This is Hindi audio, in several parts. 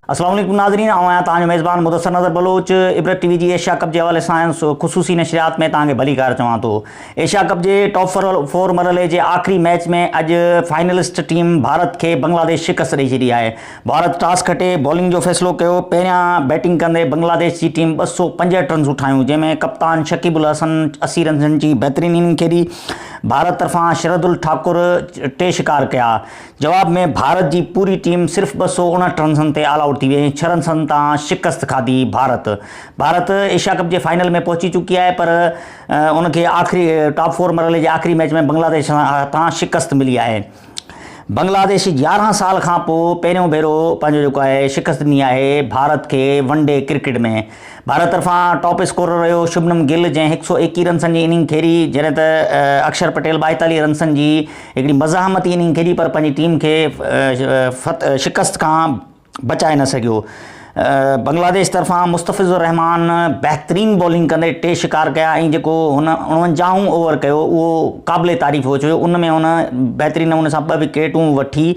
अस्सलाम वालेकुम नाज़रीन, आया तव्हांजो मेज़बान मुदस्सिर नज़र बलोच। इबरत टीवी जी एशिया कप के हवाले सां ख़ुसूसी नशरियात में तव्हांखे भली कार चवां थो। एशिया कप के टॉप फोर मरहले के आखिरी मैच में अज फाइनलिस्ट टीम भारत के बांग्लादेश शिकस्त ॾेई छॾी है। भारत टॉस खटे बॉलिंग जो फैसलो कयो। पहिरियां बैटिंग कंदे बांग्लादेश की टीम 265 रन्स उठायूं, जंहिंमें कप्तान शकीब उल हसन 80 रन्सनि की बेहतरीन इनिंग खेॾी। भारत तरफां शरदुल ठाकुर 3 शिकार किया। जवाब में भारत की पूरी टीम सिर्फ 259 रन्सनि ते ऑल आउट थी वई। 6 रन्सनि तां शिकस्त खाधी। भारत एशिया कप के फाइनल में पहुंची चुकी है, पर उनके आखिरी टॉप 4 मरहले के आखिरी मैच में बांग्लादेश तां शिकस्त मिली है। बांग्लादेश 11 साल का पहिरियों भेरो पंहिंजो जेको आहे शिकस्त ॾिनी आहे भारत के वनडे क्रिकेट में। भारत तरफां टॉप स्कोरर रहियो शुभमन गिल, जंहिं 121 रन्सनि जी इनिंग खेॾी, जॾहिं त अक्षर पटेल 42 रन्सनि जी हिकिड़ी मज़ाहमती इनिंग खेॾी, पर पंहिंजी टीम के शिकस्त खां बचाए न सघियो। बांग्लादेश तरफां मुस्तफ़िज़ुर रहमान बेहतरीन बॉलिंग कंदे 3 शिकार किया ऐं जेको हुन 49 ओवर कयो उहो क़ाबिले तारीफ़ हो, छो उन में हुन बेहतरीन नमूने सां 2 विकेटूं वठी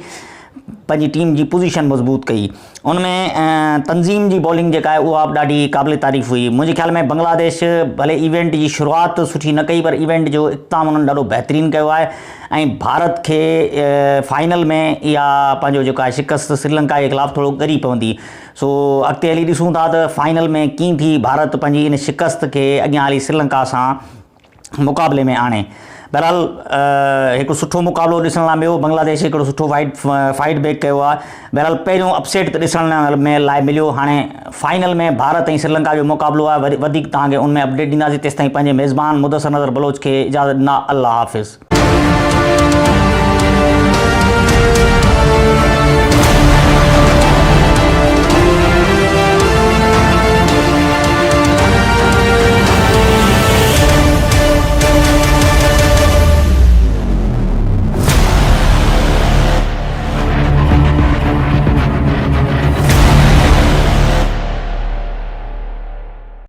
पंहिंजी टीम की पोजीशन मजबूत कई। उनमें तंज़ीम की बॉलिंग जेका है उहा ॾाढी क़ाबिले तारीफ़ हुई। मुझे ख्याल में बांग्लादेश भले इवेंट की शुरुआत सुठी न कई, पर इवेंट जो इख्तिताम उन्होंने ॾाढो बेहतरीन किया है ऐं भारत के फाइनल में इहा पंहिंजो जेको आहे शिकस्त श्रीलंका के खिलाफ़ थोड़ो ॻरी पवंदी। सो अॻिते हली ॾिसूं था त फाइनल में कीअं थी भारत पंहिंजी इन शिकस्त के अॻियां हली श्रीलंका सां मुक़ाबले में आणे। बहरहाल एक सुठो मुक़ाबलो ॾिसण लाइ मिलियो। बांग्लादेश एक सुठो फाइट बैक किया है। बहरहाल पहिरियों अपसेट ॾिसण में लाइ मिलियो। हाणे फाइनल में भारत ऐं श्रीलंका जो मुक़ाबलो आहे। वधीक तव्हांखे उनमें अपडेट ॾींदासीं। तेसिताईं पंहिंजे मेज़बान मुदस्सिर नज़र बलोच के इजाज़त ॾिना। अल्लाह हाफ़िज़।